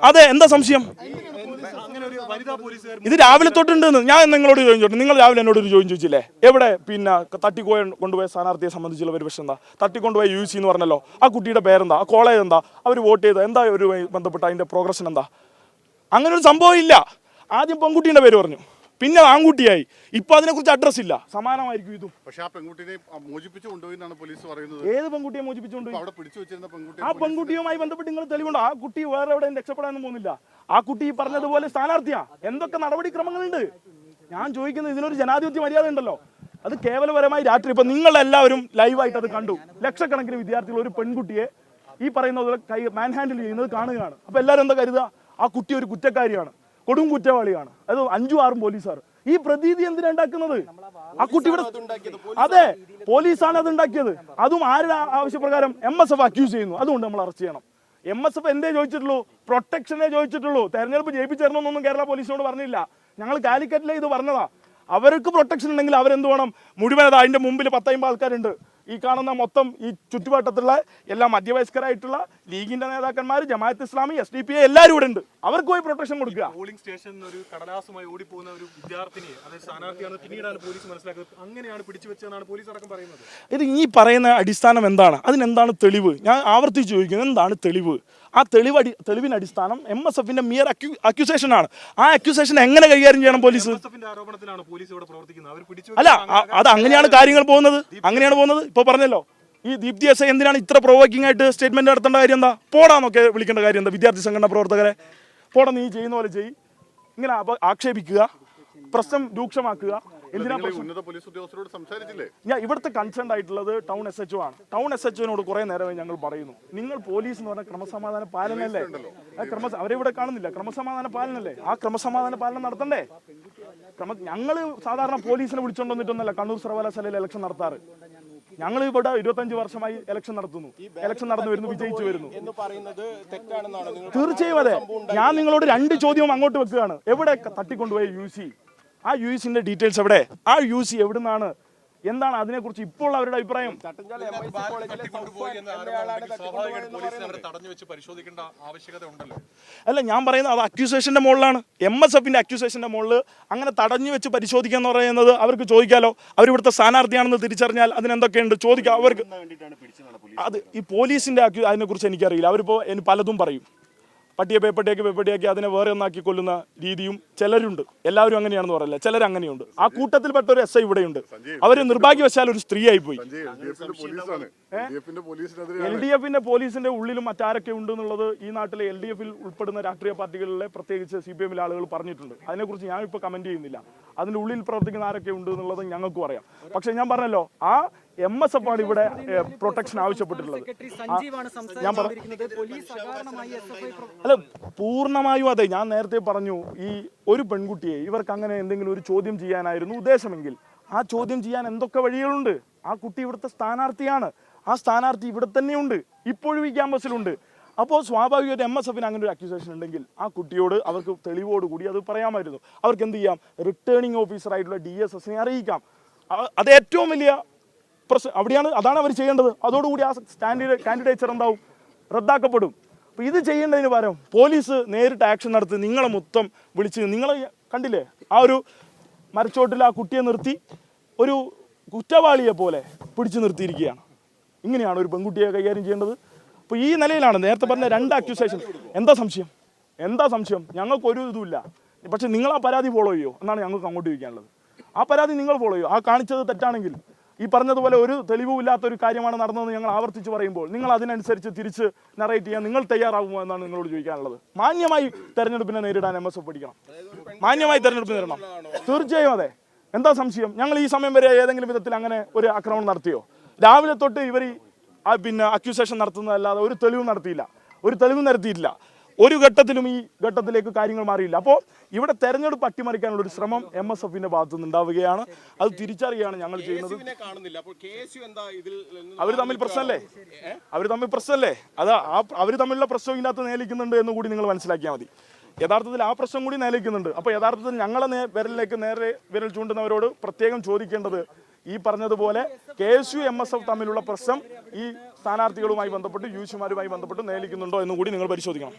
അതെ, എന്താ സംശയം? ഇത് രാവിലെ തൊട്ടുണ്ടെന്ന് ഞാൻ നിങ്ങളോട് ചോദിച്ചോട്ടെ. നിങ്ങൾ രാവിലെ എന്നോട് ഒരു ചോദിച്ചില്ലേ, എവിടെ പിന്നെ കൊണ്ടുപോയ സ്ഥാനാർത്ഥിയെ സംബന്ധിച്ചുള്ള ഒരു പ്രശ്നം എന്താ? തട്ടിക്കൊണ്ടുപോയ UC എന്ന് പറഞ്ഞല്ലോ, ആ കുട്ടിയുടെ പേരെന്താ, ആ കോളേജ് എന്താ, അവർ വോട്ട് ചെയ്ത എന്താ, ഒരു ബന്ധപ്പെട്ട അതിന്റെ പ്രോഗ്രഷൻ എന്താ? അങ്ങനെ ഒരു സംഭവം ഇല്ല. ആദ്യം പെൺകുട്ടീൻ്റെ പേര് പറഞ്ഞു, പിന്നെ ആൺകുട്ടിയായി, ഇപ്പൊ അതിനെക്കുറിച്ച് അഡ്രസ് ഇല്ല. സമാനമായിരിക്കും ഇതും. പക്ഷേ ആ പെൺകുട്ടിയെ മോചിപ്പിച്ചു കൊണ്ടുപോയിന്നാണ് പോലീസ് പറയുന്നത്. ഏത് പെൺകുട്ടിയെ മോചിപ്പിച്ചുകൊണ്ടുപോയി? അവിടെ പിടിച്ചു വെച്ചിരുന്ന പെൺകുട്ടി. ആ പെൺകുട്ടിയുമായി ബന്ധപ്പെട്ട് നിങ്ങൾ തെളിവുണ്ടോ? ആ കുട്ടി വേറെ എവിടെയും രക്ഷപ്പെടാനൊന്നും പോകുന്നില്ല. ആ കുട്ടി പറഞ്ഞതുപോലെ സ്ഥാനാർത്ഥിയാ. എന്തൊക്കെ നടപടിക്രമങ്ങളുണ്ട്? ഞാൻ ചോദിക്കുന്നത്, ഇതിനൊരു ജനാധിപത്യ മര്യാദ ഉണ്ടല്ലോ. അത് കേവലപരമായി രാത്രി ഇപ്പൊ നിങ്ങളെല്ലാവരും ലൈവായിട്ട് അത് കണ്ടു. ലക്ഷക്കണക്കിന് വിദ്യാർത്ഥികൾ ഒരു പെൺകുട്ടിയെ ഈ പറയുന്നത് പോലെ മാൻ ഹാൻഡിൽ ചെയ്യുന്നത് കാണുകയാണ്. അപ്പൊ എല്ലാവരും എന്താ കരുതുക? ആ കുട്ടി ഒരു കുറ്റക്കാരിയാണ്, കൊടും കുറ്റവാളിയാണ്. അത് 5-6 പോലീസുകാർ. ഈ പ്രതീതി എന്തിനാ ഉണ്ടാക്കുന്നത്? ആ കുട്ടി ഇവിടെ, അതെ, പോലീസാണ് അത് ഉണ്ടാക്കിയത്. അതും ആരുടെ ആവശ്യപ്രകാരം? MSF അക്യൂസ് ചെയ്യുന്നു. അതുകൊണ്ട് നമ്മൾ അറസ്റ്റ് ചെയ്യണം. MSF എന്തേ ചോദിച്ചിട്ടുള്ളൂ? പ്രൊട്ടക്ഷനെ ചോദിച്ചിട്ടുള്ളൂ. തെരഞ്ഞെടുപ്പ് ജയിപ്പിച്ചേരണമെന്നൊന്നും കേരള പോലീസിനോട് പറഞ്ഞില്ല. ഞങ്ങൾ കാലിക്കറ്റിലെ ഇത് പറഞ്ഞതാ. അവർക്ക് പ്രൊട്ടക്ഷൻ ഉണ്ടെങ്കിൽ അവരെന്ത് വേണം? മുഴുവൻ അതിന്റെ മുമ്പിൽ 10-50 ആൾക്കാരുണ്ട്. ഈ കാണുന്ന മൊത്തം ഈ ചുറ്റുവട്ടത്തുള്ള എല്ലാ മധ്യവയസ്കരായിട്ടുള്ള ലീഗിന്റെ നേതാക്കന്മാർ, ജമാഅത്ത് ഇസ്ലാമി, SDPI എല്ലാവരും ഇവിടെ ഉണ്ട്. അവർക്ക് പോയി പ്രൊട്ടക്ഷൻ കൊടുക്കുക. പോളിംഗ് സ്റ്റേഷനിൽ ഒരു കടലാസുമായി ഓടിപ്പോകുന്ന ഒരു വിദ്യാർത്ഥിനിയെ, അതായത് സ്ഥാനാർത്ഥിയാണ് പിന്നീടാണ് പോലീസ് മനസ്സിലാക്കുന്നത്, അങ്ങനെയാണ് പിടിച്ചു വെച്ചതെന്നാണ് പോലീസ് അടക്കം പറയുന്നത്. ഇത് ഈ പറയുന്ന അടിസ്ഥാനം എന്താണ്? അതിനെന്താണ് തെളിവ്? ഞാൻ ആവർത്തിച്ച് ചോദിക്കുന്നത്, എന്താണ് തെളിവ്? ആ തെളിവിന് അടിസ്ഥാനം MSFന്റെ മിയർ അക്യൂസേഷൻ ആണ്. ആ അക്യൂസേഷൻ എങ്ങനെ കൈകാര്യം ചെയ്യണം പോലീസ്? അല്ല, അത് അങ്ങനെയാണ് കാര്യങ്ങൾ പോകുന്നത്. അങ്ങനെയാണ് പോകുന്നത്. ഇപ്പൊ പറഞ്ഞല്ലോ, ഈ ദീപ്തി SI എന്തിനാണ് ഇത്ര പ്രൊവോക്കിംഗ് ആയിട്ട് സ്റ്റേറ്റ്മെന്റ് നടത്തേണ്ട കാര്യം എന്താ? പോടാന്നൊക്കെ വിളിക്കേണ്ട കാര്യം എന്താ? വിദ്യാർത്ഥി സംഘടന പ്രവർത്തകരെ പോടാ, നീ ചെയ്യുന്ന പോലെ ചെയ്യ്, ഇങ്ങനെ ആക്ഷേപിക്കുക, പ്രശ്നം രൂക്ഷമാക്കുക. എന്തിനാ ഞാൻ ഇവിടുത്തെ കൺസേൺ ആയിട്ടുള്ളത് ടൗൺ SHO ആണ്. ടൗൺ SHOനോട് കുറെ നേരമായി ഞങ്ങൾ പറയുന്നു, നിങ്ങൾ പോലീസ് എന്ന് പറഞ്ഞാൽ ക്രമസമാധാന പാലനല്ലേ? അവരെ കാണുന്നില്ല. ക്രമസമാധാന പാലനല്ലേ? ആ ക്രമസമാധാന പാലനം നടത്തണ്ടേ? ഞങ്ങൾ സാധാരണ പോലീസിനെ വിളിച്ചോണ്ട് വന്നിട്ടൊന്നല്ല കണ്ണൂർ സർവകലാശാലയിൽ ഇലക്ഷൻ നടത്താറ്. ഞങ്ങൾ ഇവിടെ 25 വർഷമായി ഇലക്ഷൻ നടത്തുന്നു. ഇലക്ഷൻ നടന്നു വരുന്നു, വിജയിച്ചു വരുന്നു. തീർച്ചയായും അതെ. ഞാൻ നിങ്ങളോട് 2 ചോദ്യവും അങ്ങോട്ട് വെക്കുകയാണ്. എവിടെ തട്ടിക്കൊണ്ടുപോയ UC? ആ UCന്റെ ഡീറ്റെയിൽസ് എവിടെ? ആ UC എവിടുന്നാണ്? എന്താണ് അതിനെക്കുറിച്ച് ഇപ്പോൾ അവരുടെ അഭിപ്രായം? അല്ല, ഞാൻ പറയുന്നത് അത് അക്യൂസേഷന്റെ മുകളിലാണ്. MSFന്റെ അക്യൂസേഷന്റെ മുകളിൽ അങ്ങനെ തടഞ്ഞു വെച്ച് പരിശോധിക്കുക എന്ന് പറയുന്നത് അവർക്ക് ചോദിക്കാലോ. അവരിവിടുത്തെ സ്ഥാനാർത്ഥിയാണെന്ന് തിരിച്ചറിഞ്ഞാൽ അതിനെന്തൊക്കെയുണ്ട് ചോദിക്കാം അവർക്ക്. അത് ഈ പോലീസിന്റെ അതിനെക്കുറിച്ച് എനിക്കറിയില്ല. അവരിപ്പോൾ പലതും പറയും. പട്ടിയെ പേപ്പട്ടിയാക്കി അതിനെ വേറെ ഒന്നാക്കി കൊല്ലുന്ന രീതിയും ചിലരുണ്ട്. എല്ലാവരും അങ്ങനെയാണെന്ന് പറയില്ല, ചിലർ അങ്ങനെയുണ്ട്. ആ കൂട്ടത്തിൽപ്പെട്ട ഒരു SI ഇവിടെയുണ്ട്. അവർ നിർഭാഗ്യവശാൽ ഒരു സ്ത്രീ ആയിപ്പോയി. LDFന്റെ പോലീസിന്റെ ഉള്ളിലും മറ്റാരൊക്കെ ഉണ്ട് എന്നുള്ളത് ഈ നാട്ടിലെ LDFൽ ഉൾപ്പെടുന്ന രാഷ്ട്രീയ പാർട്ടികളിലെ പ്രത്യേകിച്ച് CPMലെ ആളുകൾ പറഞ്ഞിട്ടുണ്ട്. അതിനെക്കുറിച്ച് ഞാൻ ഇപ്പോൾ കമന്റ് ചെയ്യുന്നില്ല. അതിന്റെ ഉള്ളിൽ പ്രവർത്തിക്കുന്ന ആരൊക്കെ ഉണ്ട് എന്നുള്ളത് ഞങ്ങൾക്കും അറിയാം. പക്ഷെ ഞാൻ പറഞ്ഞല്ലോ, ആ MSF ആണ് ഇവിടെ പ്രൊട്ടക്ഷൻ ആവശ്യപ്പെട്ടിട്ടുള്ളത്. ഞാൻ അല്ല, പൂർണ്ണമായും അതെ. ഞാൻ നേരത്തെ പറഞ്ഞു, ഈ ഒരു പെൺകുട്ടിയെ ഇവർക്ക് അങ്ങനെ എന്തെങ്കിലും ഒരു ചോദ്യം ചെയ്യാനായിരുന്നു ഉദ്ദേശമെങ്കിൽ ആ ചോദ്യം ചെയ്യാൻ എന്തൊക്കെ വഴികളുണ്ട്? ആ കുട്ടി ഇവിടുത്തെ സ്ഥാനാർത്ഥിയാണ്. ആ സ്ഥാനാർത്ഥി ഇവിടെ തന്നെയുണ്ട്, ഇപ്പോഴും ഈ ക്യാമ്പസിലുണ്ട്. അപ്പോൾ സ്വാഭാവികമായിട്ട് MSFന് അങ്ങനെ ഒരു അക്യൂസേഷൻ ഉണ്ടെങ്കിൽ ആ കുട്ടിയോട് അവർക്ക് തെളിവോടുകൂടി അത് പറയാമായിരുന്നു. അവർക്ക് എന്ത് ചെയ്യാം? റിട്ടേണിംഗ് ഓഫീസറായിട്ടുള്ള DSSനെ അറിയിക്കാം. അത് ഏറ്റവും വലിയ പ്രശ്നം അവിടെയാണ്. അതാണ് അവർ ചെയ്യേണ്ടത്. അതോടുകൂടി ആ കാൻഡിഡേച്ചർ എന്താവും? റദ്ദാക്കപ്പെടും. അപ്പോൾ ഇത് ചെയ്യേണ്ടതിന് പകരം പോലീസ് നേരിട്ട് ആക്ഷൻ നടത്തി നിങ്ങളെ മൊത്തം വിളിച്ച്, നിങ്ങൾ കണ്ടില്ലേ, ആ ഒരു മരച്ചോട്ടിൽ ആ കുട്ടിയെ നിർത്തി ഒരു കുറ്റവാളിയെ പോലെ പിടിച്ചു നിർത്തിയിരിക്കുകയാണ്. ഇങ്ങനെയാണ് ഒരു പെൺകുട്ടിയെ കൈകാര്യം ചെയ്യേണ്ടത്. അപ്പോൾ ഈ നിലയിലാണ് നേരത്തെ പറഞ്ഞ 2 അക്യൂസേഷൻ. എന്താ സംശയം? ഞങ്ങൾക്കൊരു ഇതുമില്ല. പക്ഷെ നിങ്ങൾ ആ പരാതി ഫോളോ ചെയ്യോ എന്നാണ് ഞങ്ങൾക്ക് അങ്ങോട്ട് ചോദിക്കാനുള്ളത്. ആ പരാതി നിങ്ങൾ ഫോളോ ചെയ്യോ? ആ കാണിച്ചത് തെറ്റാണെങ്കിൽ, ഈ പറഞ്ഞതുപോലെ ഒരു തെളിവും ഇല്ലാത്തൊരു കാര്യമാണ് നടന്നതെന്ന് ഞങ്ങൾ ആവർത്തിച്ച് പറയുമ്പോൾ നിങ്ങൾ അതിനനുസരിച്ച് തിരിച്ച് നറേറ്റ് ചെയ്യാൻ നിങ്ങൾ തയ്യാറാകുമോ എന്നാണ് നിങ്ങളോട് ചോദിക്കാനുള്ളത്. മാന്യമായി തെരഞ്ഞെടുപ്പിനെ നേരിടാൻ MSF പഠിക്കണം. മാന്യമായി തെരഞ്ഞെടുപ്പ് നേരിടണം. തീർച്ചയായും അതെ. എന്താ സംശയം? ഞങ്ങൾ ഈ സമയം വരെ ഏതെങ്കിലും വിധത്തിൽ അങ്ങനെ ഒരു ആക്രമണം നടത്തിയോ? രാവിലെ തൊട്ട് ഇവർ അക്യൂസേഷൻ നടത്തുന്നതല്ലാതെ ഒരു തെളിവും നടത്തിയിട്ടില്ല. ഒരു ഘട്ടത്തിലും ഈ ഘട്ടത്തിലേക്ക് കാര്യങ്ങൾ മാറിയില്ല. അപ്പോൾ ഇവിടെ തെരഞ്ഞെടുപ്പ് അട്ടിമറിക്കാനുള്ള ഒരു ശ്രമം MSFന്റെ ഭാഗത്തു നിന്ന് ഉണ്ടാവുകയാണ്. അത് തിരിച്ചറിയാണ് ഞങ്ങൾ ചെയ്യുന്നത്. അവർ തമ്മിൽ പ്രശ്നമല്ലേ? അത് അവർ തമ്മിലുള്ള പ്രശ്നം ഇതിനകത്ത് നിലനിൽക്കുന്നുണ്ട് എന്ന് കൂടി നിങ്ങൾ മനസ്സിലാക്കിയാൽ മതി. യഥാർത്ഥത്തിൽ ആ പ്രശ്നം കൂടി നിലനിൽക്കുന്നുണ്ട്. അപ്പോൾ യഥാർത്ഥത്തിൽ ഞങ്ങളെ വിരലിലേക്ക് നേരെ വിരൽ ചൂണ്ടുന്നവരോട് പ്രത്യേകം ചോദിക്കേണ്ടത്, ഈ പറഞ്ഞതുപോലെ KSU MSF തമ്മിലുള്ള പ്രശ്നം ഈ സ്ഥാനാർത്ഥികളുമായി ബന്ധപ്പെട്ട് യുജിമാരുമായി ബന്ധപ്പെട്ട് നിലനിൽക്കുന്നുണ്ടോ എന്നും കൂടി നിങ്ങൾ പരിശോധിക്കണം.